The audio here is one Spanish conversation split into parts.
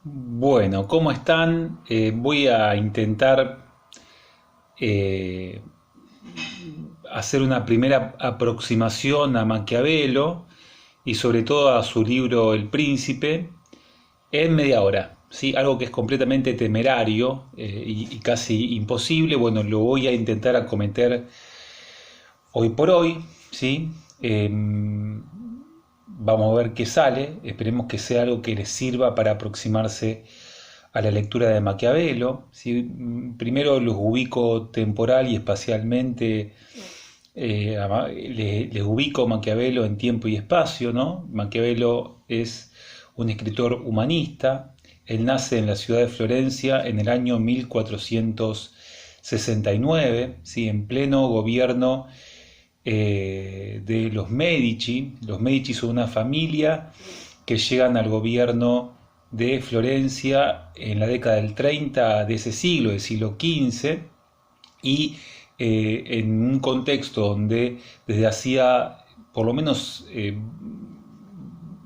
Bueno, ¿cómo están? Voy a intentar eh, hacer una primera aproximación a Maquiavelo y sobre todo a su libro El Príncipe en media hora. ¿Sí? Algo que es completamente temerario y casi imposible. Bueno, lo voy a intentar acometer hoy por hoy. ¿Sí? Vamos a ver qué sale. Esperemos que sea algo que les sirva para aproximarse a la lectura de Maquiavelo. ¿Sí? Primero los ubico temporal y espacialmente, les ubico Maquiavelo en tiempo y espacio, ¿no? Maquiavelo es un escritor humanista. Él nace en la ciudad de Florencia en el año 1469, ¿sí? En pleno gobierno de los Medici. Los Medici son una familia que llegan al gobierno de Florencia en la década del 30 de ese siglo, del siglo XV, y en un contexto donde desde hacía por lo menos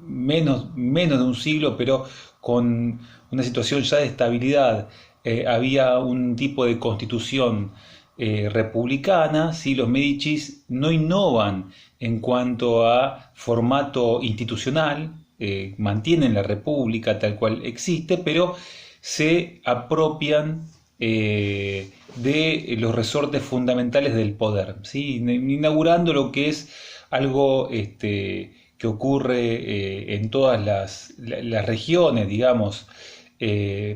menos de un siglo, pero con una situación ya de estabilidad, había un tipo de constitución republicana. ¿Sí? Los Medicis no innovan en cuanto a formato institucional, mantienen la república tal cual existe, pero se apropian de los resortes fundamentales del poder, ¿sí? Inaugurando lo que es algo que ocurre en todas las regiones, digamos,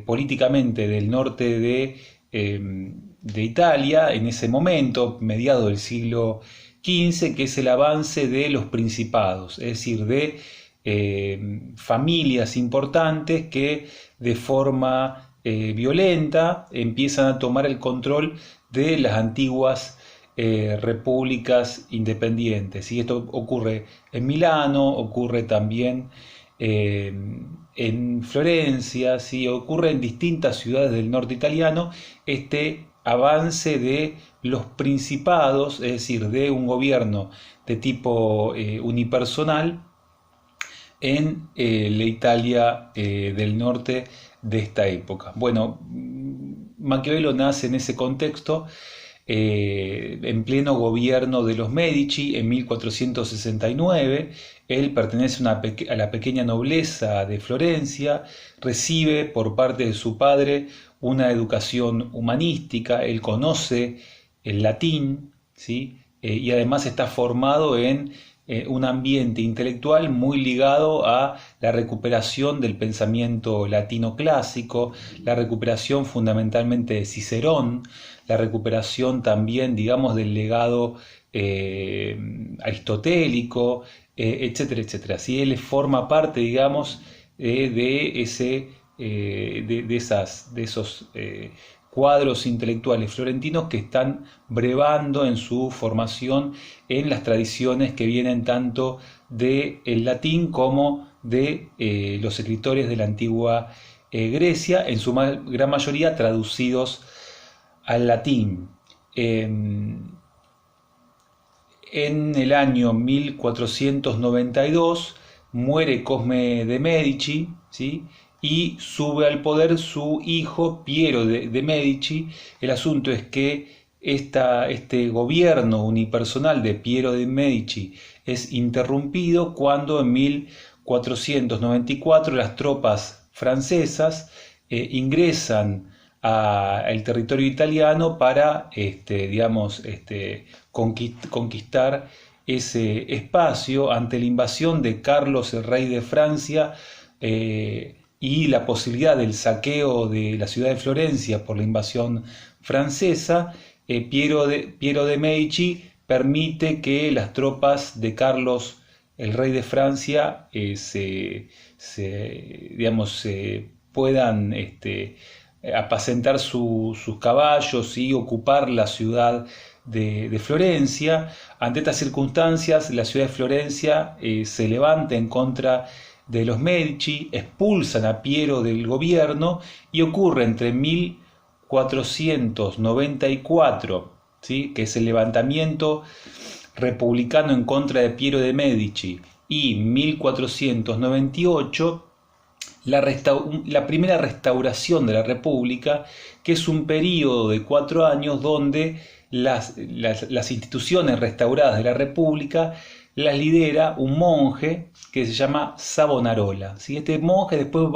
políticamente del norte de Italia, en ese momento, mediado del siglo XV, que es el avance de los principados, es decir, de familias importantes que de forma violenta empiezan a tomar el control de las antiguas repúblicas independientes. Y esto ocurre en Milano, ocurre también en Florencia, ¿sí? Ocurre en distintas ciudades del norte italiano este avance de los principados, es decir, de un gobierno de tipo unipersonal en la Italia del norte de esta época. Bueno, Maquiavelo nace en ese contexto, en pleno gobierno de los Medici en 1469. Él pertenece a la pequeña nobleza de Florencia, recibe por parte de su padre una educación humanística. Él conoce el latín, ¿sí? Y además está formado en un ambiente intelectual muy ligado a la recuperación del pensamiento latino clásico, la recuperación fundamentalmente de Cicerón, la recuperación también, digamos, del legado aristotélico, etcétera, etcétera. Si él forma parte, digamos, de esos cuadros intelectuales florentinos que están brevando en su formación en las tradiciones que vienen tanto del latín como de los escritores de la antigua Grecia, en su gran mayoría traducidos al latín. En el año 1492 muere Cosme de Medici, ¿sí? Y sube al poder su hijo Piero de Medici. El asunto es que este gobierno unipersonal de Piero de Medici es interrumpido cuando en 1494 las tropas francesas ingresan al territorio italiano para, digamos, conquistar ese espacio ante la invasión de Carlos, el rey de Francia, y la posibilidad del saqueo de la ciudad de Florencia por la invasión francesa. Piero de Medici permite que las tropas de Carlos, el rey de Francia, digamos, se puedan apacentar sus caballos y ocupar la ciudad de Florencia. Ante estas circunstancias, la ciudad de Florencia se levanta en contra de los Medici, expulsan a Piero del gobierno y ocurre entre 1494, ¿sí? Que es el levantamiento republicano en contra de Piero de Medici, y 1498 la primera restauración de la República, que es un periodo de 4 años donde las instituciones restauradas de la República las lidera un monje que se llama Savonarola. ¿Sí? Este monje después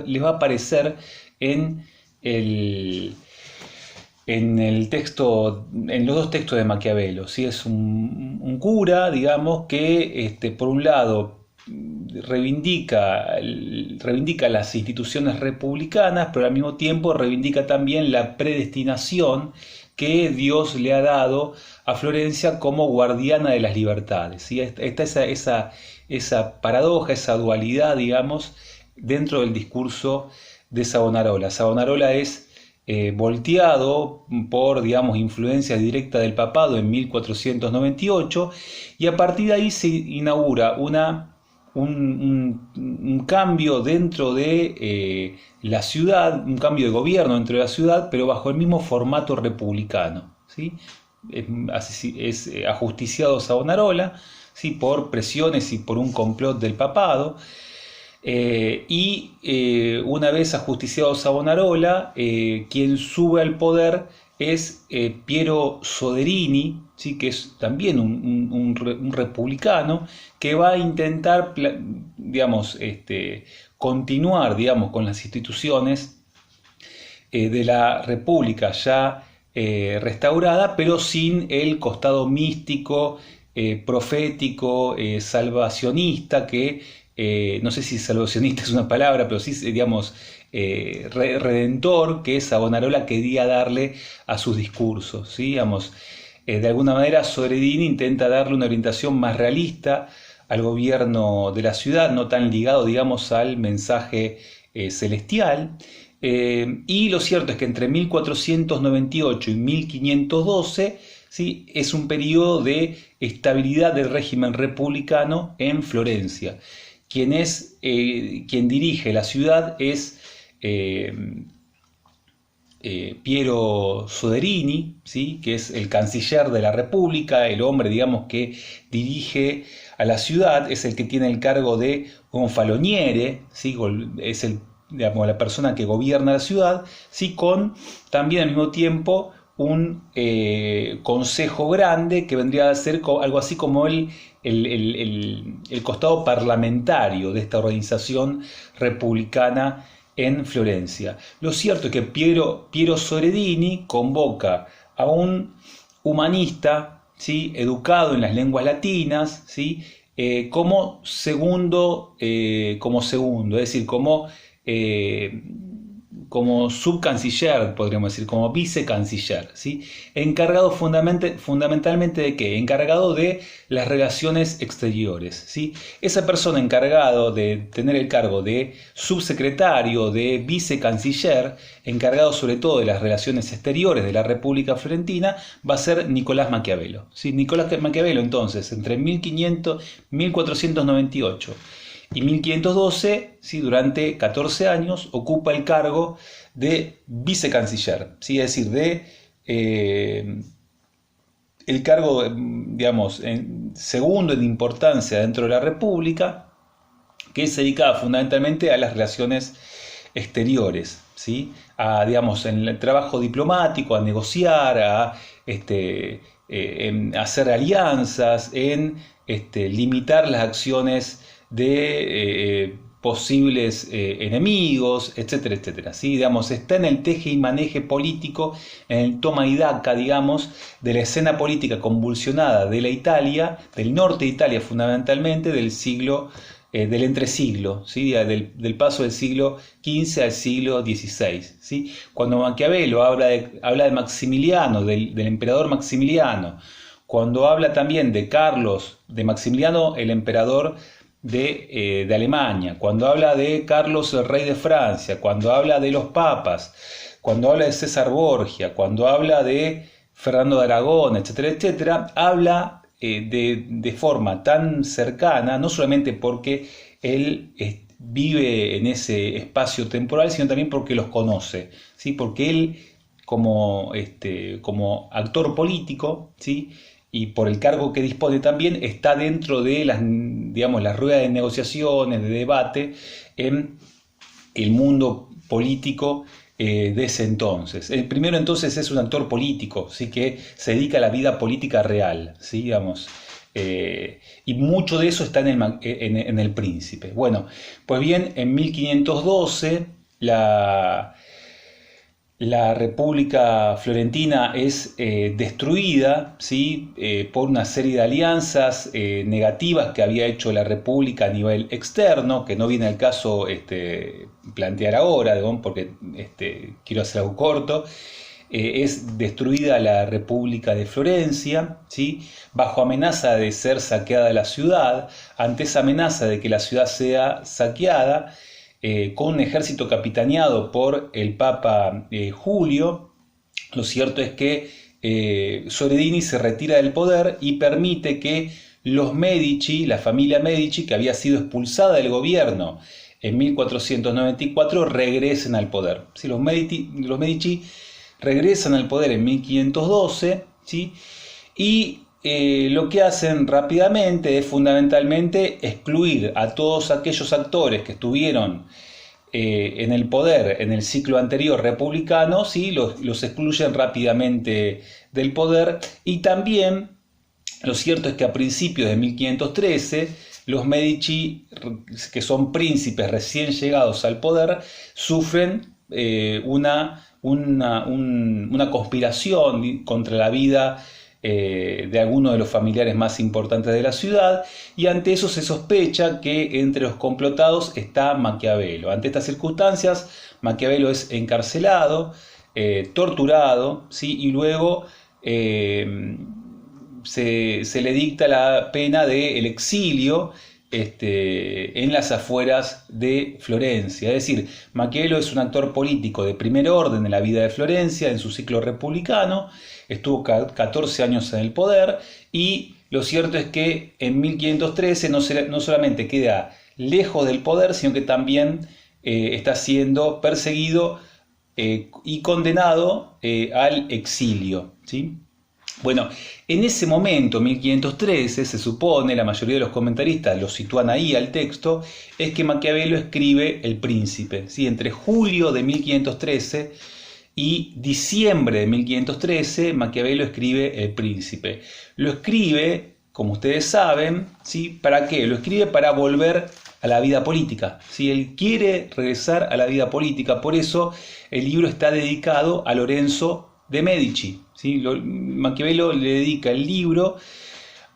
les va a aparecer en el texto, en los dos textos de Maquiavelo. ¿Sí? Es un cura, digamos, que por un lado reivindica las instituciones republicanas, pero al mismo tiempo reivindica también la predestinación que Dios le ha dado a Florencia como guardiana de las libertades. ¿Sí? Está esa paradoja, esa dualidad, digamos, dentro del discurso de Savonarola. Savonarola es volteado por, digamos, influencia directa del papado en 1498, y a partir de ahí se inaugura un cambio dentro de la ciudad, un cambio de gobierno dentro de la ciudad, pero bajo el mismo formato republicano. ¿Sí? Es ajusticiado Savonarola, ¿sí? Por presiones y por un complot del papado. Una vez ajusticiado Savonarola, quien sube al poder es Piero Soderini, ¿sí? Que es también un republicano que va a intentar, digamos, continuar, digamos, con las instituciones de la República ya restaurada, pero sin el costado místico, profético, salvacionista, que no sé si salvacionista es una palabra, pero sí, digamos, redentor, que Savonarola quería darle a sus discursos. ¿Sí? Digamos, de alguna manera Soderini intenta darle una orientación más realista al gobierno de la ciudad, no tan ligado, digamos, al mensaje celestial. Y lo cierto es que entre 1498 y 1512, ¿sí? Es un periodo de estabilidad del régimen republicano en Florencia. Quien dirige la ciudad es Piero Soderini, ¿sí? Que es el canciller de la República, el hombre, digamos, que dirige a la ciudad, es el que tiene el cargo de gonfaloniere, ¿sí? Es digamos, la persona que gobierna la ciudad, ¿sí? Con también al mismo tiempo un consejo grande que vendría a ser algo así como el costado parlamentario de esta organización republicana en Florencia. Lo cierto es que Piero Soderini convoca a un humanista, ¿sí? Educado en las lenguas latinas, ¿sí? Como segundo, es decir, como subcanciller, podríamos decir, como vicecanciller, ¿sí? Encargado fundamentalmente de ¿qué? Encargado de las relaciones exteriores, ¿sí? Esa persona encargado de tener el cargo de subsecretario, de vicecanciller, encargado sobre todo de las relaciones exteriores de la República Florentina, va a ser Nicolás Maquiavelo, ¿sí? Nicolás Maquiavelo, entonces, entre 1498 y 1512, ¿sí? Durante 14 años, ocupa el cargo de vicecanciller, ¿sí? Es decir, el cargo, digamos, segundo en importancia dentro de la República, que se dedicaba fundamentalmente a las relaciones exteriores, ¿sí? Digamos, en el trabajo diplomático, a negociar, a hacer alianzas, en limitar las acciones de posibles enemigos, etcétera, etcétera. ¿Sí? Digamos, está en el teje y maneje político, en el toma y daca, digamos, de la escena política convulsionada de la Italia, del norte de Italia fundamentalmente, del entresiglo, ¿sí? Del paso del siglo XV al siglo XVI. ¿Sí? Cuando Maquiavelo habla de Maximiliano, del emperador Maximiliano, cuando habla también de Maximiliano, el emperador de Alemania, cuando habla de Carlos, el rey de Francia, cuando habla de los papas, cuando habla de César Borgia, cuando habla de Fernando de Aragón, etcétera, etcétera, habla de forma tan cercana, no solamente porque él vive en ese espacio temporal, sino también porque los conoce, ¿sí? Porque él, como actor político, ¿sí? Y por el cargo que dispone también, está dentro de las ruedas de negociaciones, de debate, en el mundo político de ese entonces. El primero entonces es un actor político, ¿sí? Que se dedica a la vida política real, ¿sí? Digamos. Y mucho de eso está en el Príncipe. Bueno, pues bien, en 1512 la República Florentina es destruida, ¿sí? Por una serie de alianzas negativas que había hecho la República a nivel externo, que no viene al caso plantear ahora, porque quiero hacer algo corto. Es destruida la República de Florencia, ¿sí? Bajo amenaza de ser saqueada la ciudad. Ante esa amenaza de que la ciudad sea saqueada, con un ejército capitaneado por el Papa Julio, lo cierto es que Soderini se retira del poder y permite que los Medici, la familia Medici, que había sido expulsada del gobierno en 1494, regresen al poder. ¿Sí? Los Medici regresan al poder en 1512, ¿sí? Y lo que hacen rápidamente es fundamentalmente excluir a todos aquellos actores que estuvieron en el poder en el ciclo anterior republicano, ¿sí? Los excluyen rápidamente del poder. Y también lo cierto es que a principios de 1513 los Medici, que son príncipes recién llegados al poder, sufren una conspiración contra la vida de algunos de los familiares más importantes de la ciudad, y ante eso se sospecha que entre los complotados está Maquiavelo. Ante estas circunstancias, Maquiavelo es encarcelado, torturado, ¿sí? Y luego se le dicta la pena del exilio en las afueras de Florencia. Es decir, Maquiavelo es un actor político de primer orden en la vida de Florencia, en su ciclo republicano, estuvo 14 años en el poder, y lo cierto es que en 1513 no solamente queda lejos del poder, sino que también está siendo perseguido y condenado al exilio, ¿sí? Bueno, en ese momento, 1513, se supone, la mayoría de los comentaristas lo sitúan ahí al texto, es que Maquiavelo escribe El Príncipe, ¿sí? Entre julio de 1513 y diciembre de 1513, Maquiavelo escribe El Príncipe. Lo escribe, como ustedes saben, ¿sí? ¿Para qué? Lo escribe para volver a la vida política, ¿sí? Él quiere regresar a la vida política, por eso el libro está dedicado a Lorenzo de Medici, ¿sí? Maquiavelo le dedica el libro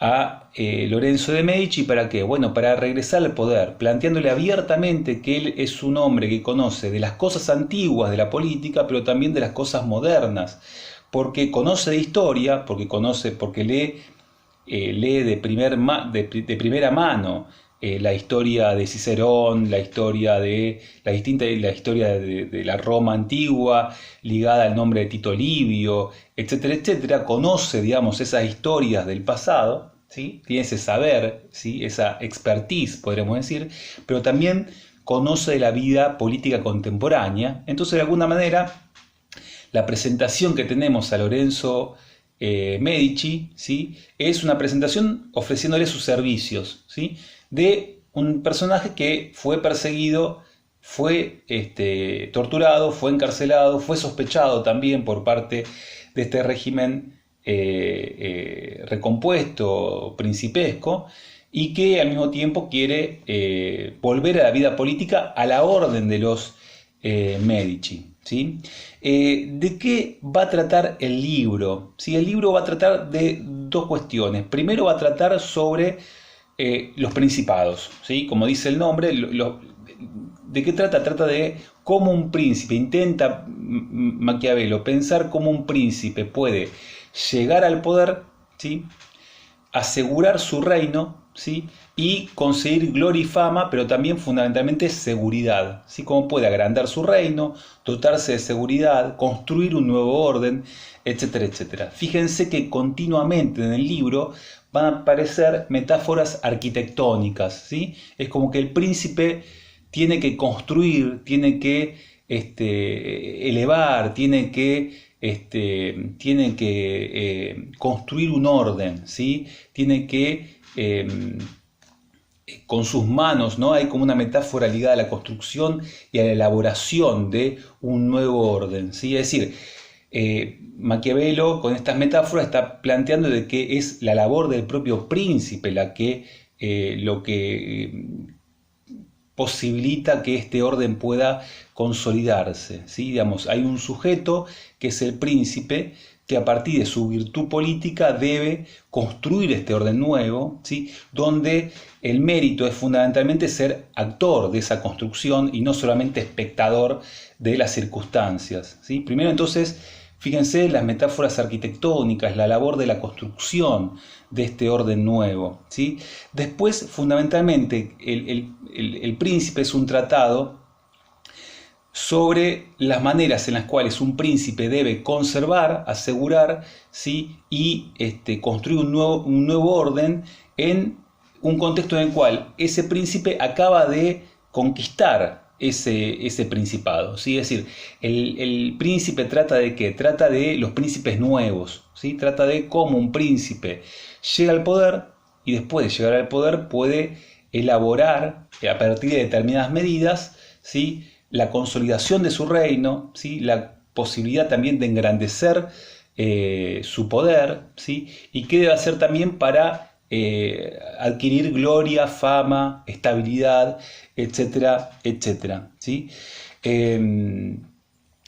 a Lorenzo de Medici. ¿Para qué? Bueno, para regresar al poder, planteándole abiertamente que él es un hombre que conoce de las cosas antiguas de la política, pero también de las cosas modernas, porque conoce de historia, porque lee de primera mano la historia de Cicerón, la historia de la Roma antigua, ligada al nombre de Tito Livio, etcétera, etcétera. Conoce, digamos, esas historias del pasado, ¿sí? Tiene ese saber, ¿sí? Esa expertise, podríamos decir, pero también conoce de la vida política contemporánea. Entonces, de alguna manera, la presentación que tenemos a Lorenzo Medici, ¿sí? Es una presentación ofreciéndole sus servicios, ¿sí? De un personaje que fue perseguido, fue torturado, fue encarcelado, fue sospechado también por parte de este régimen recompuesto, principesco, y que al mismo tiempo quiere volver a la vida política a la orden de los Medici, ¿sí? ¿De qué va a tratar el libro? ¿Sí? El libro va a tratar de dos cuestiones. Primero va a tratar sobre los principados, ¿sí? Como dice el nombre, ¿de qué trata? Trata de cómo un príncipe, intenta Maquiavelo pensar cómo un príncipe puede llegar al poder, ¿sí? Asegurar su reino, ¿sí? Y conseguir gloria y fama, pero también fundamentalmente seguridad, ¿sí? Cómo puede agrandar su reino, dotarse de seguridad, construir un nuevo orden, etcétera, etcétera. Fíjense que continuamente en el libro van a aparecer metáforas arquitectónicas, ¿sí? Es como que el príncipe tiene que construir, tiene que elevar, tiene que construir un orden, ¿sí? Tiene que con sus manos, ¿no? Hay como una metáfora ligada a la construcción y a la elaboración de un nuevo orden, ¿sí? Es decir, Maquiavelo con estas metáforas está planteando de que es la labor del propio príncipe la que lo que posibilita que este orden pueda consolidarse, ¿sí? Digamos, hay un sujeto que es el príncipe que a partir de su virtud política debe construir este orden nuevo, ¿sí? Donde el mérito es fundamentalmente ser actor de esa construcción y no solamente espectador de las circunstancias, ¿sí? Primero entonces, fíjense las metáforas arquitectónicas, la labor de la construcción de este orden nuevo, ¿sí? Después, fundamentalmente, el Príncipe es un tratado sobre las maneras en las cuales un príncipe debe conservar, asegurar, ¿sí? Y construir un nuevo orden en un contexto en el cual ese príncipe acaba de conquistar ese principado, ¿sí? Es decir, el príncipe trata de ¿qué? Trata de los príncipes nuevos, ¿sí? Trata de cómo un príncipe llega al poder y después de llegar al poder puede elaborar a partir de determinadas medidas, ¿sí? La consolidación de su reino, ¿sí? La posibilidad también de engrandecer su poder, ¿sí? Y qué debe hacer también para adquirir gloria, fama, estabilidad, etcétera, etcétera, ¿sí?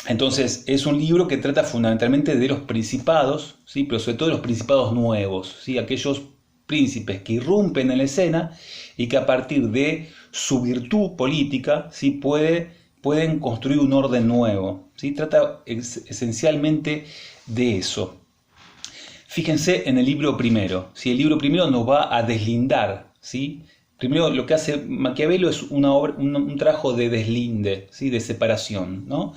Entonces es un libro que trata fundamentalmente de los principados, ¿sí? Pero sobre todo de los principados nuevos, ¿sí? Aquellos príncipes que irrumpen en la escena y que a partir de su virtud política, ¿sí? Pueden construir un orden nuevo, ¿sí? Trata esencialmente de eso. Fíjense en el libro primero, ¿sí? El libro primero nos va a deslindar, ¿sí? Primero lo que hace Maquiavelo es un trabajo de deslinde, ¿sí? De separación, ¿no?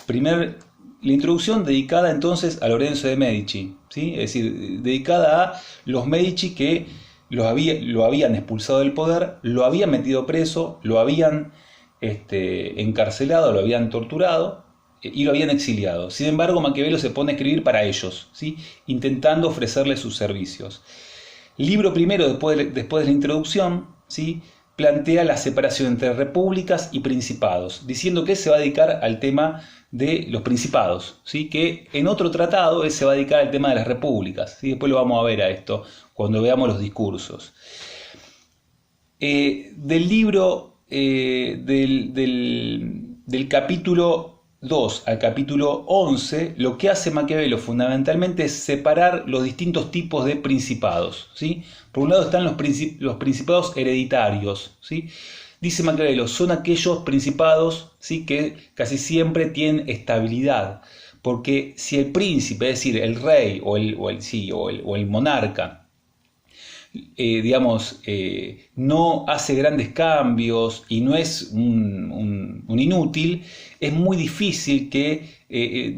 La introducción dedicada entonces a Lorenzo de Medici, ¿sí? Es decir, dedicada a los Medici que lo habían expulsado del poder, lo habían metido preso, lo habían encarcelado, lo habían torturado y lo habían exiliado. Sin embargo, Maquiavelo se pone a escribir para ellos, ¿sí? Intentando ofrecerles sus servicios. Libro primero, después de la introducción, ¿sí? Plantea la separación entre repúblicas y principados, diciendo que se va a dedicar al tema de los principados, ¿sí? Que en otro tratado él se va a dedicar al tema de las repúblicas, ¿sí? Después lo vamos a ver a esto cuando veamos los discursos. Del libro del capítulo 2 al capítulo 11, lo que hace Maquiavelo fundamentalmente es separar los distintos tipos de principados, ¿sí? Por un lado están los principados hereditarios, ¿sí? Dice Maquiavelo, son aquellos principados, ¿sí? Que casi siempre tienen estabilidad, porque si el príncipe, es decir, el rey o el monarca, no hace grandes cambios y no es un inútil, es muy difícil que,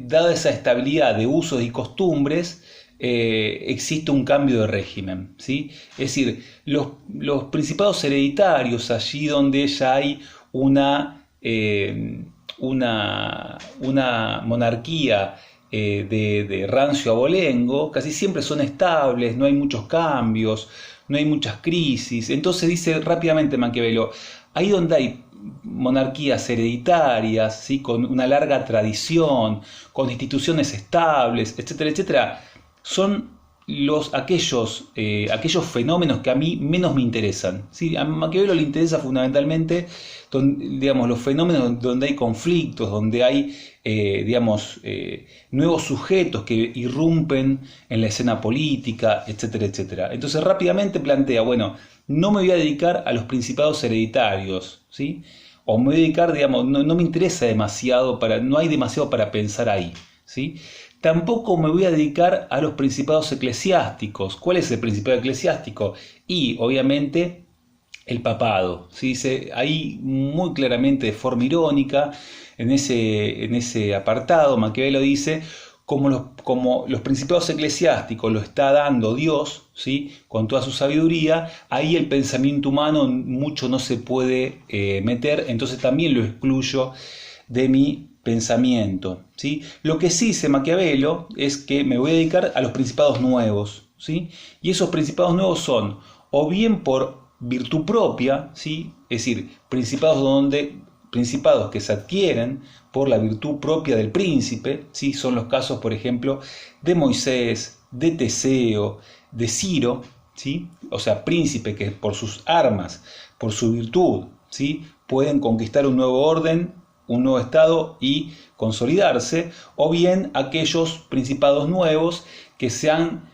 dada esa estabilidad de usos y costumbres, exista un cambio de régimen, ¿sí? Es decir, los principados hereditarios, allí donde ya hay una monarquía de rancio abolengo, casi siempre son estables, no hay muchos cambios, no hay muchas crisis. Entonces dice rápidamente Maquiavelo, ahí donde hay monarquías hereditarias, ¿sí? Con una larga tradición, con instituciones estables, etcétera, etcétera, son aquellos fenómenos que a mí menos me interesan, ¿sí? A Maquiavelo le interesa fundamentalmente los fenómenos donde hay conflictos, donde hay nuevos sujetos que irrumpen en la escena política, etcétera, etcétera. Entonces rápidamente plantea, bueno, no me voy a dedicar a los principados hereditarios, ¿sí? O me voy a dedicar, no me interesa demasiado, no hay demasiado para pensar ahí, ¿sí? Tampoco me voy a dedicar a los principados eclesiásticos. ¿Cuál es el principado eclesiástico? Y obviamente el papado. ¿Sí? Dice ahí muy claramente de forma irónica, en ese apartado, Maquiavelo dice, como los principados eclesiásticos lo está dando Dios, ¿sí? Con toda su sabiduría, ahí el pensamiento humano mucho no se puede meter, entonces también lo excluyo de mi pensamiento, ¿sí? Lo que sí dice Maquiavelo es que me voy a dedicar a los principados nuevos, ¿sí? Y esos principados nuevos son o bien por virtud propia, ¿sí? Es decir, principados que se adquieren por la virtud propia del príncipe, ¿sí? Son los casos, por ejemplo, de Moisés, de Teseo, de Ciro, ¿sí? O sea, príncipe que por sus armas, por su virtud, ¿sí? Pueden conquistar un nuevo orden, un nuevo estado y consolidarse, o bien aquellos principados nuevos que se han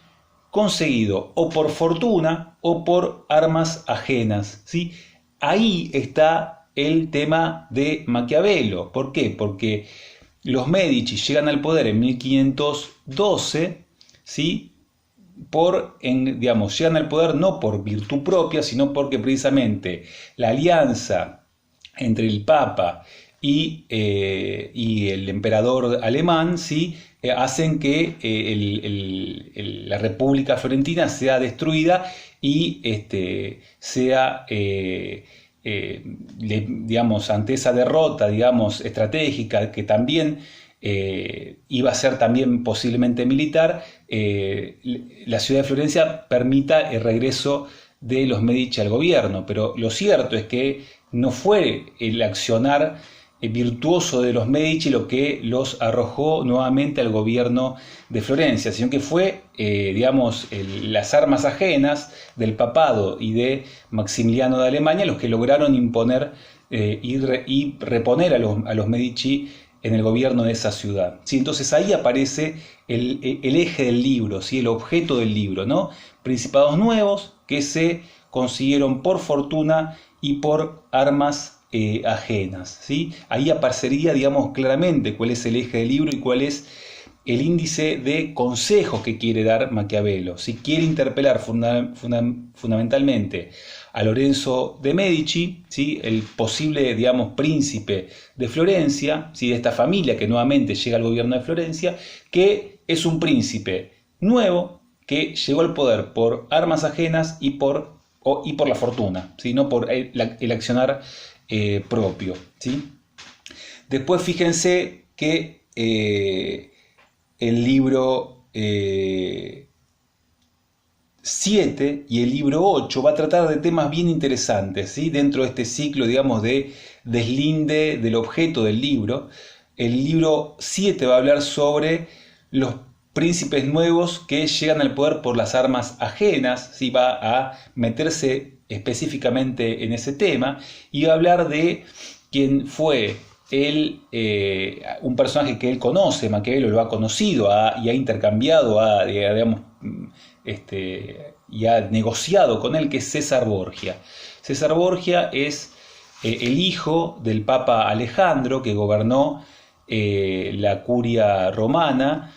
conseguido o por fortuna o por armas ajenas, ¿sí? Ahí está el tema de Maquiavelo. ¿Por qué? Porque los Medici llegan al poder en 1512, ¿sí? Llegan al poder no por virtud propia, sino porque precisamente la alianza entre el Papa y el emperador alemán, ¿sí? Hacen que la República Florentina sea destruida y sea, digamos, ante esa derrota, digamos, estratégica que también iba a ser también posiblemente militar, la ciudad de Florencia permita el regreso de los Medici al gobierno. Pero lo cierto es que no fue el accionar virtuoso de los Medici lo que los arrojó nuevamente al gobierno de Florencia, sino que fue, digamos, las armas ajenas del papado y de Maximiliano de Alemania los que lograron imponer y reponer a los Medici en el gobierno de esa ciudad. ¿Sí? Entonces ahí aparece el eje del libro, ¿sí? El objeto del libro, ¿no? Principados nuevos que se consiguieron por fortuna y por armas ajenas, ¿sí? Ahí aparecería, digamos, claramente cuál es el eje del libro y cuál es el índice de consejos que quiere dar Maquiavelo. Si quiere interpelar fundamentalmente a Lorenzo de Medici, ¿sí? El posible, digamos, príncipe de Florencia, ¿sí? De esta familia que nuevamente llega al gobierno de Florencia, que es un príncipe nuevo que llegó al poder por armas ajenas y por la fortuna, ¿sí? No por el accionar propio, ¿sí? Después fíjense que el libro 7 y el libro 8 va a tratar de temas bien interesantes, ¿sí? Dentro de este ciclo, digamos, de deslinde del objeto del libro. El libro 7 va a hablar sobre los príncipes nuevos que llegan al poder por las armas ajenas, ¿sí? Va a meterse específicamente en ese tema y va a hablar de quién fue un personaje que él conoce, Maquiavelo lo ha conocido y ha intercambiado, digamos, y ha negociado con él, que es César Borgia. César Borgia es el hijo del Papa Alejandro, que gobernó la curia romana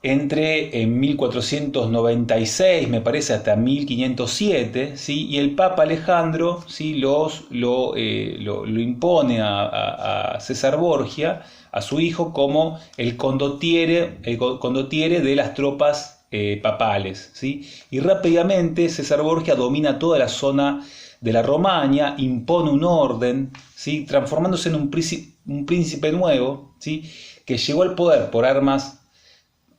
en 1496, me parece, hasta 1507, ¿sí? Y el Papa Alejandro, ¿sí? lo impone a César Borgia, a su hijo, como el condottiere de las tropas papales, ¿sí? Y rápidamente César Borgia domina toda la zona de la Romaña, impone un orden, ¿sí? Transformándose en un príncipe nuevo, ¿sí? Que llegó al poder por armas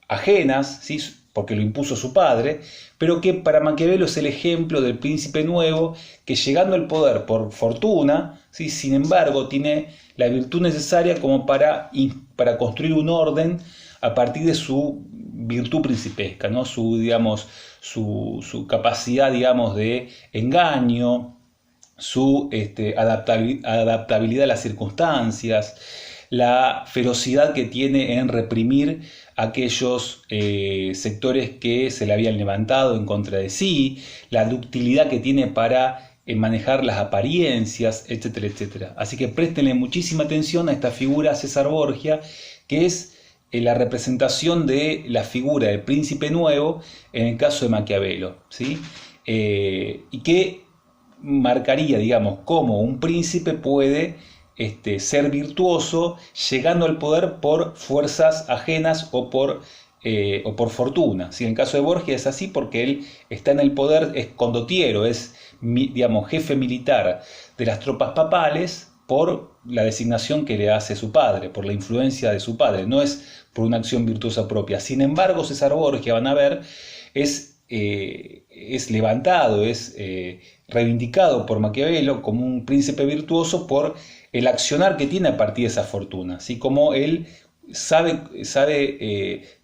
ajenas, ¿sí? Porque lo impuso su padre, pero que para Maquiavelo es el ejemplo del príncipe nuevo que, llegando al poder por fortuna, ¿sí? Sin embargo tiene la virtud necesaria como para construir un orden a partir de su virtud principesca, ¿no? Digamos, su capacidad, digamos, de engaño, su adaptabilidad a las circunstancias, la ferocidad que tiene en reprimir aquellos sectores que se le habían levantado en contra de sí, la ductilidad que tiene para manejar las apariencias, etcétera, etcétera. Así que préstenle muchísima atención a esta figura César Borgia, que es la representación de la figura del príncipe nuevo en el caso de Maquiavelo, ¿sí? Y que marcaría, digamos, cómo un príncipe puede ser virtuoso llegando al poder por fuerzas ajenas o por fortuna. ¿Sí? En el caso de Borgia es así porque él está en el poder, es condottiero, es, digamos, jefe militar de las tropas papales por la designación que le hace su padre, por la influencia de su padre, no es por una acción virtuosa propia. Sin embargo, César Borgia, van a ver, es levantado, es reivindicado por Maquiavelo como un príncipe virtuoso por el accionar que tiene a partir de esa fortuna, ¿sí? Como él sabe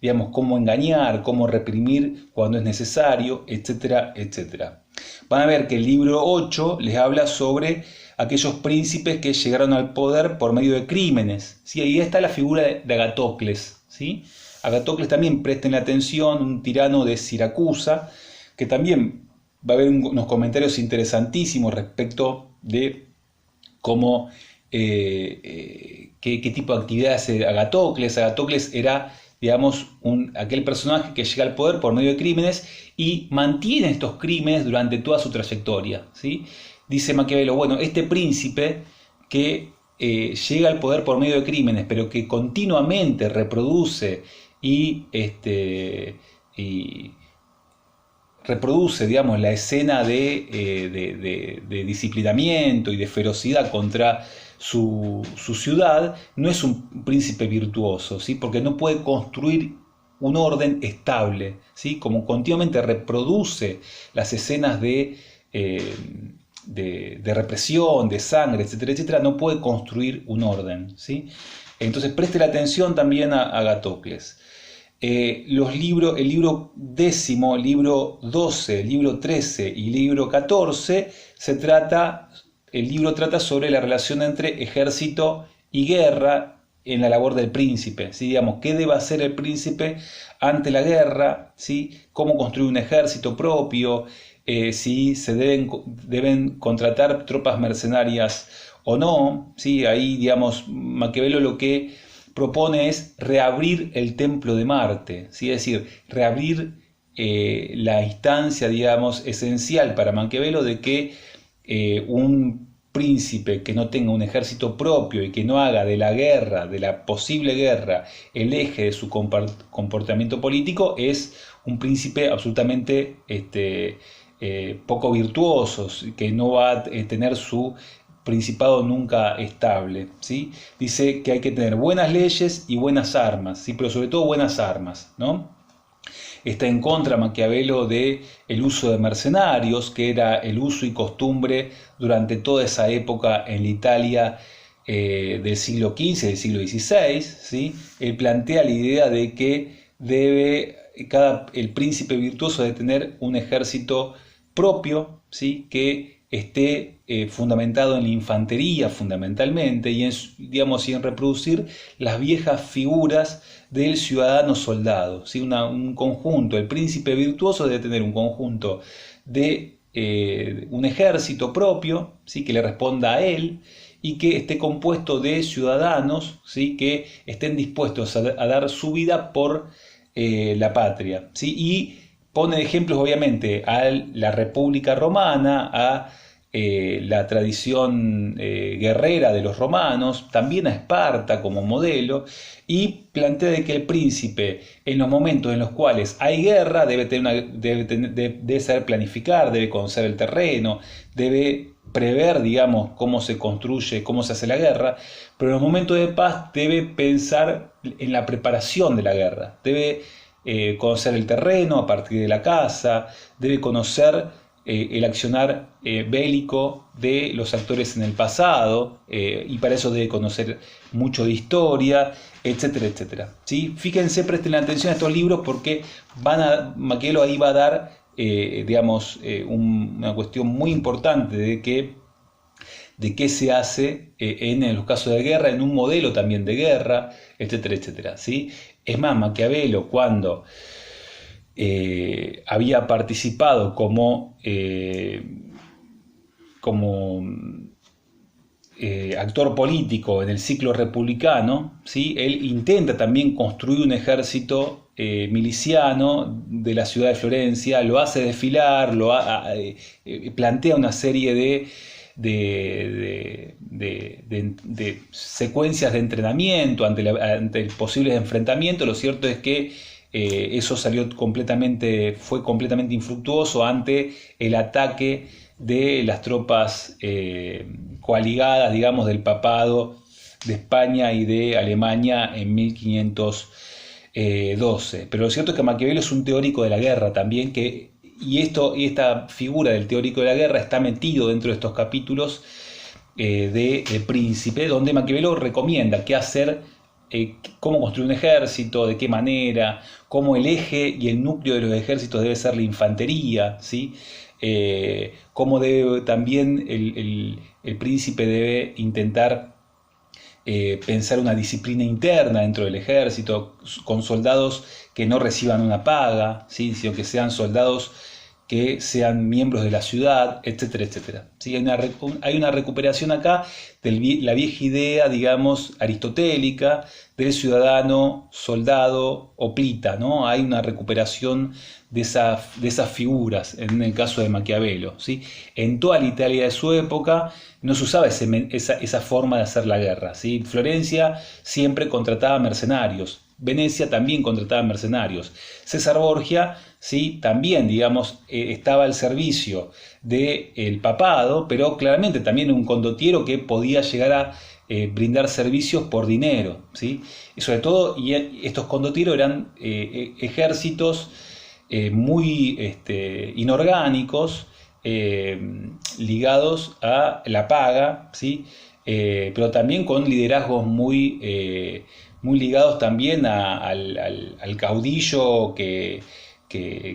digamos, cómo engañar, cómo reprimir cuando es necesario, etcétera, etcétera. Van a ver que el libro 8 les habla sobre aquellos príncipes que llegaron al poder por medio de crímenes, ¿sí? Ahí está la figura de Agatocles, ¿sí? Agatocles también, presten atención, un tirano de Siracusa, que también va a haber unos comentarios interesantísimos respecto de cómo, qué tipo de actividad hace Agatocles. Agatocles era, digamos, aquel personaje que llega al poder por medio de crímenes y mantiene estos crímenes durante toda su trayectoria, ¿sí? Dice Maquiavelo, bueno, este príncipe que llega al poder por medio de crímenes, pero que continuamente reproduce y reproduce, digamos, la escena de disciplinamiento y de ferocidad contra su ciudad, no es un príncipe virtuoso, ¿sí? Porque no puede construir un orden estable, ¿sí? Como continuamente reproduce las escenas de represión, de sangre, etcétera, etcétera, no puede construir un orden, ¿sí? Entonces preste la atención también a Agatocles. El libro 10, libro 12, libro 13 y libro 14, el libro trata sobre la relación entre ejército y guerra en la labor del príncipe, ¿sí? Digamos, qué debe hacer el príncipe ante la guerra, ¿sí? Cómo construir un ejército propio, si se deben contratar tropas mercenarias o no, ¿sí? Ahí, digamos, Maquiavelo lo que propone es reabrir el templo de Marte, ¿sí? Es decir, reabrir la instancia, digamos, esencial para Maquiavelo de que un príncipe que no tenga un ejército propio y que no haga de la guerra, de la posible guerra, el eje de su comportamiento político, es un príncipe absolutamente poco virtuoso, que no va a tener su principado nunca estable, ¿sí? Dice que hay que tener buenas leyes y buenas armas, ¿sí? Pero sobre todo buenas armas, ¿no? Está en contra Maquiavelo de el uso de mercenarios, que era el uso y costumbre durante toda esa época en la Italia del siglo XV, del siglo XVI, ¿sí? Él plantea la idea de que el príncipe virtuoso debe tener un ejército propio, ¿sí? Que esté fundamentado en la infantería fundamentalmente y digamos, y en reproducir las viejas figuras del ciudadano soldado, ¿sí? Un conjunto, el príncipe virtuoso debe tener un conjunto de un ejército propio, ¿sí? Que le responda a él y que esté compuesto de ciudadanos, ¿sí? Que estén dispuestos a dar su vida por la patria, ¿sí? Y pone ejemplos obviamente a la República Romana, a la tradición guerrera de los romanos, también a Esparta como modelo, y plantea de que el príncipe en los momentos en los cuales hay guerra debe saber planificar, debe conocer el terreno, debe prever, digamos, cómo se construye, cómo se hace la guerra, pero en los momentos de paz debe pensar en la preparación de la guerra, debe conocer el terreno a partir de la caza, debe conocer el accionar bélico de los actores en el pasado, y para eso debe conocer mucho de historia, etcétera, etcétera, ¿sí? Fíjense, presten atención a estos libros porque Maquiavelo ahí va a dar, digamos, una cuestión muy importante de qué se hace en los casos de guerra, en un modelo también de guerra, etcétera, etcétera, ¿sí? Es más, Maquiavelo cuando había participado como actor político en el ciclo republicano, ¿sí? Él intenta también construir un ejército miliciano de la ciudad de Florencia, lo hace desfilar, plantea una serie de secuencias de entrenamiento ante posibles enfrentamientos. Lo cierto es que eso fue completamente infructuoso ante el ataque de las tropas coaligadas, digamos, del papado de España y de Alemania en 1512. Pero lo cierto es que Maquiavelo es un teórico de la guerra también, y esta figura del teórico de la guerra está metido dentro de estos capítulos de Príncipe, donde Maquiavelo recomienda qué hacer, cómo construir un ejército, de qué manera, cómo el eje y el núcleo de los ejércitos debe ser la infantería, ¿sí? Cómo debe también el príncipe debe intentar pensar una disciplina interna dentro del ejército, con soldados que no reciban una paga, ¿sí? Sino que sean soldados que sean miembros de la ciudad, etcétera, etcétera. ¿Sí? Hay una recuperación acá de la vieja idea, digamos, aristotélica del ciudadano, soldado, hoplita, ¿no? Hay una recuperación de esas figuras en el caso de Maquiavelo, ¿sí? En toda la Italia de su época no se usaba esa forma de hacer la guerra, ¿sí? Florencia siempre contrataba mercenarios, Venecia también contrataba mercenarios. César Borgia, ¿sí? También, digamos, estaba al servicio del papado, pero claramente también un condottiero que podía llegar a brindar servicios por dinero, ¿sí? Y sobre todo, estos condottieros eran ejércitos muy inorgánicos, ligados a la paga, ¿sí? Pero también con liderazgos muy ligados también al caudillo que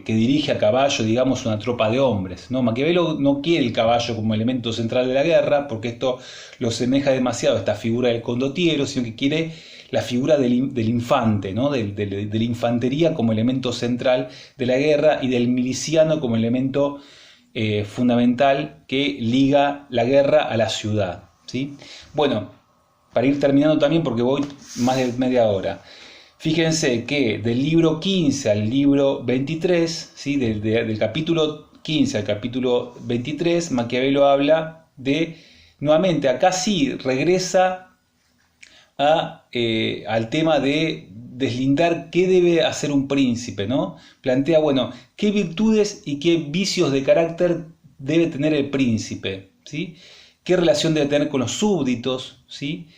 dirige a caballo, digamos, una tropa de hombres, ¿no? Maquiavelo no quiere el caballo como elemento central de la guerra, porque esto lo semeja demasiado a esta figura del condottiero, sino que quiere la figura del infante, ¿no? de la infantería como elemento central de la guerra y del miliciano como elemento fundamental que liga la guerra a la ciudad, ¿sí? Bueno, para ir terminando también, porque voy más de media hora. Fíjense que del libro 15 al libro 23, ¿sí? del capítulo 15 al capítulo 23, Maquiavelo habla de, nuevamente, acá sí regresa al tema de deslindar qué debe hacer un príncipe, ¿no? Plantea, bueno, qué virtudes y qué vicios de carácter debe tener el príncipe, ¿sí? Qué relación debe tener con los súbditos, ¿sí?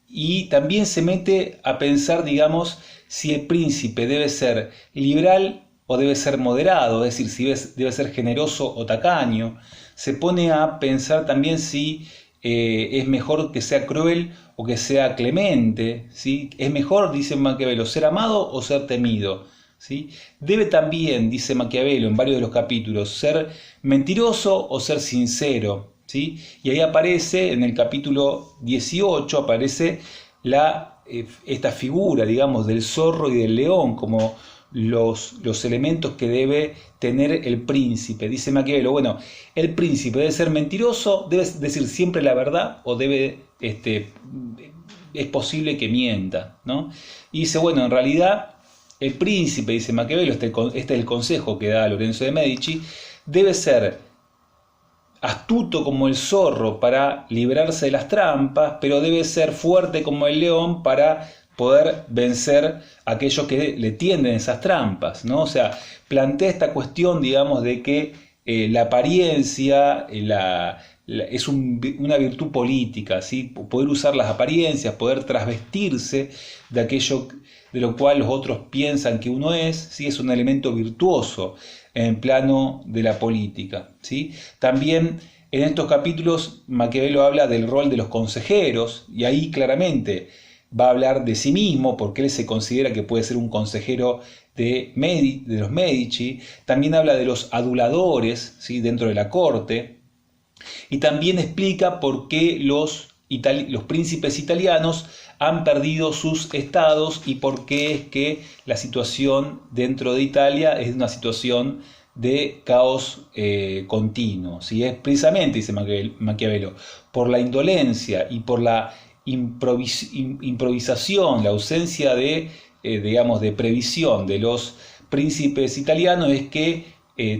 Y también se mete a pensar, digamos, si el príncipe debe ser liberal o debe ser moderado, es decir, si debe ser generoso o tacaño. Se pone a pensar también si es mejor que sea cruel o que sea clemente, ¿sí? Es mejor, dice Maquiavelo, ser amado o ser temido, ¿sí? Debe también, dice Maquiavelo en varios de los capítulos, ser mentiroso o ser sincero, ¿sí? Y ahí aparece, en el capítulo 18, aparece esta figura, digamos, del zorro y del león como los elementos que debe tener el príncipe. Dice Maquiavelo, bueno, el príncipe debe ser mentiroso, debe decir siempre la verdad o es posible que mienta, ¿no? Y dice, bueno, en realidad el príncipe, dice Maquiavelo, este es el consejo que da Lorenzo de Medici, debe ser astuto como el zorro para librarse de las trampas, pero debe ser fuerte como el león para poder vencer a aquellos que le tienden esas trampas, ¿no? O sea, plantea esta cuestión, digamos, de que la apariencia es una virtud política, ¿sí? Poder usar las apariencias, poder trasvestirse de aquello de lo cual los otros piensan que uno es, ¿sí? Es un elemento virtuoso en el plano de la política, ¿sí? También en estos capítulos Maquiavelo habla del rol de los consejeros y ahí claramente va a hablar de sí mismo, porque él se considera que puede ser un consejero de los Medici. También habla de los aduladores, ¿sí? Dentro de la corte. Y también explica por qué los príncipes italianos han perdido sus estados y por qué es que la situación dentro de Italia es una situación de caos continuo. ¿Sí? Es precisamente, dice Maquiavelo, por la indolencia y por la improvisación, la ausencia digamos, de previsión de los príncipes italianos, es que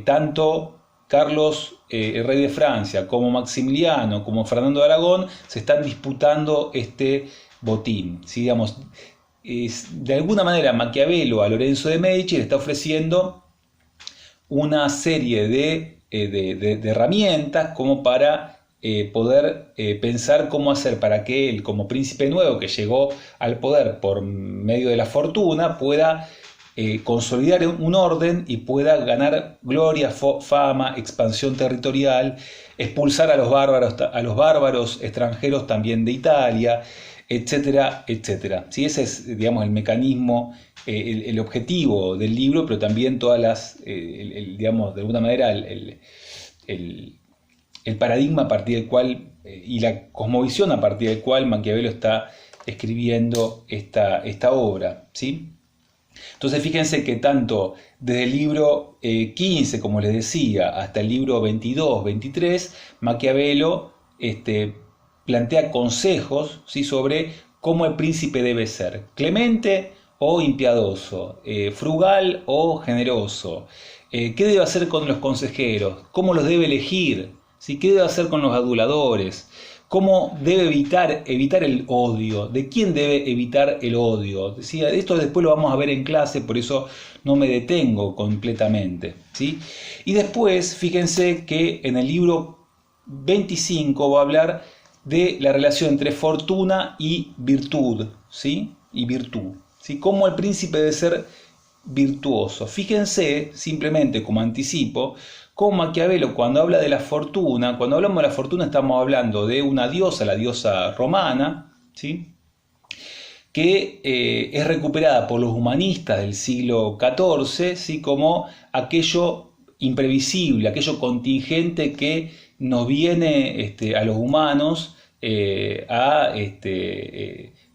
tanto Carlos, el rey de Francia, como Maximiliano, como Fernando de Aragón, se están disputando este botín. ¿Sí? Digamos, de alguna manera Maquiavelo a Lorenzo de Medici le está ofreciendo una serie de herramientas como para poder pensar cómo hacer para que él, como príncipe nuevo que llegó al poder por medio de la fortuna, pueda consolidar un orden y pueda ganar gloria, fama, expansión territorial, expulsar a los bárbaros extranjeros también de Italia, etcétera, etcétera. ¿Sí? Ese es, digamos, el mecanismo, el objetivo del libro, pero también todas las, digamos, de alguna manera, el paradigma a partir del cual, y la cosmovisión a partir del cual Maquiavelo está escribiendo esta obra, ¿sí? Entonces fíjense que tanto desde el libro 15, como les decía, hasta el libro 22, 23, Maquiavelo plantea consejos, ¿sí?, sobre cómo el príncipe debe ser: clemente o impiadoso, frugal o generoso, qué debe hacer con los consejeros, cómo los debe elegir, ¿sí?, qué debe hacer con los aduladores, cómo debe evitar el odio, de quién debe evitar el odio. Decía, esto después lo vamos a ver en clase, por eso no me detengo completamente, ¿sí? Y después, fíjense que en el libro 25 va a hablar de la relación entre fortuna y virtud, ¿sí? Y virtud, ¿sí? Cómo el príncipe debe ser virtuoso. Fíjense, simplemente como anticipo, cómo Maquiavelo, cuando habla de la fortuna, cuando hablamos de la fortuna estamos hablando de una diosa, la diosa romana, ¿sí?, que es recuperada por los humanistas del siglo XIV, ¿sí?, como aquello imprevisible, aquello contingente que nos viene a los humanos a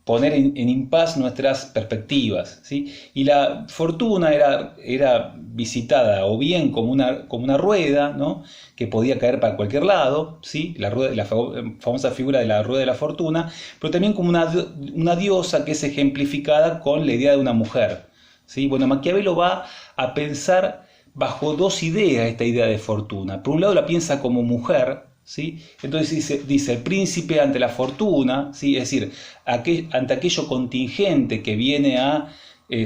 poner en impas nuestras perspectivas, ¿sí? Y la fortuna era visitada o bien como una rueda, ¿no?, que podía caer para cualquier lado, ¿sí?, la famosa figura de la rueda de la fortuna, pero también como una diosa que es ejemplificada con la idea de una mujer, ¿sí? Bueno, Maquiavelo va a pensar bajo dos ideas esta idea de fortuna. Por un lado la piensa como mujer, ¿sí? Entonces dice el príncipe ante la fortuna, ¿sí?, es decir, ante aquello contingente que viene a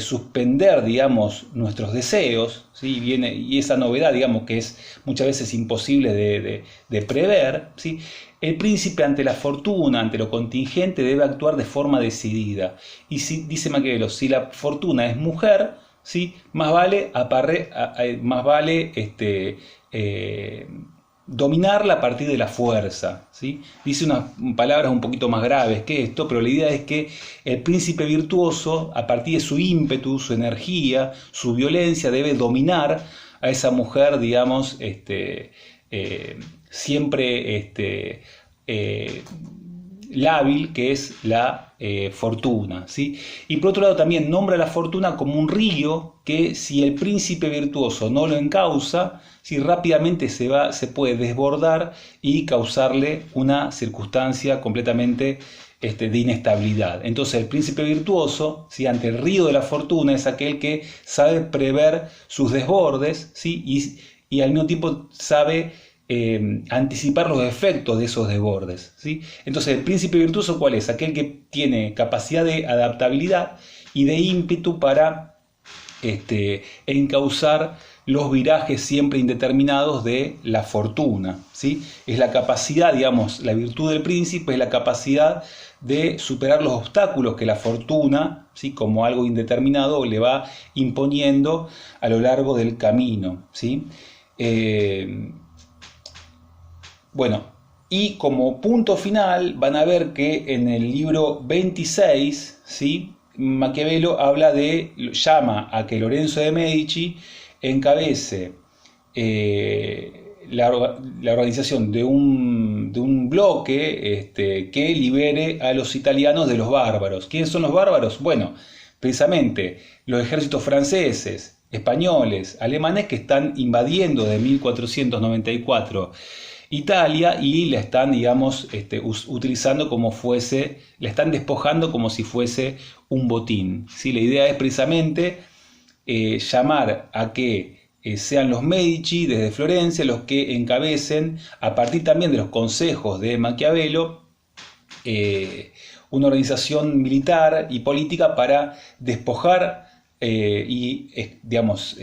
suspender, digamos, nuestros deseos, ¿sí?, y esa novedad, digamos, que es muchas veces imposible de prever, ¿sí?, el príncipe ante la fortuna, ante lo contingente, debe actuar de forma decidida. Y dice Maquiavelo, si la fortuna es mujer, ¿sí?, más vale dominarla a partir de la fuerza, ¿sí? Dice unas palabras un poquito más graves que esto, pero la idea es que el príncipe virtuoso, a partir de su ímpetu, su energía, su violencia, debe dominar a esa mujer, digamos, siempre lábil, que es la fortuna, ¿sí? Y por otro lado también nombra la fortuna como un río que, si el príncipe virtuoso no lo encausa, ¿sí?, rápidamente se puede desbordar y causarle una circunstancia completamente de inestabilidad. Entonces el príncipe virtuoso, ¿sí?, ante el río de la fortuna, es aquel que sabe prever sus desbordes, ¿sí?, y al mismo tiempo sabe anticipar los efectos de esos desbordes, ¿sí? Entonces el príncipe virtuoso, ¿cuál es? Aquel que tiene capacidad de adaptabilidad y de ímpetu para encauzar los virajes siempre indeterminados de la fortuna, ¿sí? Es la capacidad, digamos, la virtud del príncipe es la capacidad de superar los obstáculos que la fortuna, ¿sí?, como algo indeterminado, le va imponiendo a lo largo del camino, ¿sí? Bueno, y como punto final van a ver que en el libro 26, ¿sí?, Maquiavelo llama a que Lorenzo de Medici encabece la organización de un bloque que libere a los italianos de los bárbaros. ¿Quiénes son los bárbaros? Bueno, precisamente los ejércitos franceses, españoles, alemanes, que están invadiendo de 1494 Italia y la están, digamos, utilizando la están despojando como si fuese un botín, ¿sí? La idea es precisamente llamar a que sean los Medici desde Florencia los que encabecen, a partir también de los consejos de Maquiavelo, una organización militar y política para despojar digamos,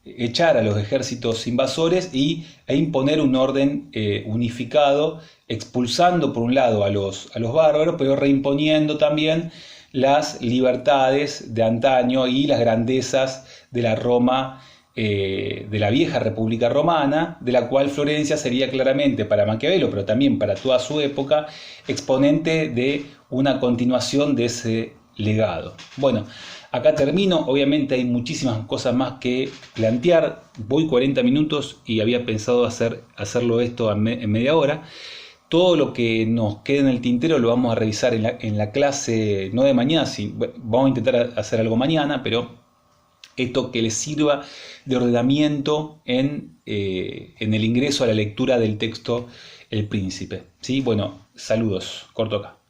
echar a los ejércitos invasores e imponer un orden unificado, expulsando por un lado a los bárbaros, pero reimponiendo también las libertades de antaño y las grandezas de la Roma, de la vieja República Romana, de la cual Florencia sería claramente para Maquiavelo, pero también para toda su época, exponente de una continuación de ese legado. Bueno, acá termino. Obviamente hay muchísimas cosas más que plantear. Voy 40 minutos y había pensado hacerlo esto en media hora. Todo lo que nos quede en el tintero lo vamos a revisar en la clase, no de mañana, vamos a intentar hacer algo mañana, pero esto que les sirva de ordenamiento en el ingreso a la lectura del texto El Príncipe. ¿Sí? Bueno, saludos, corto acá.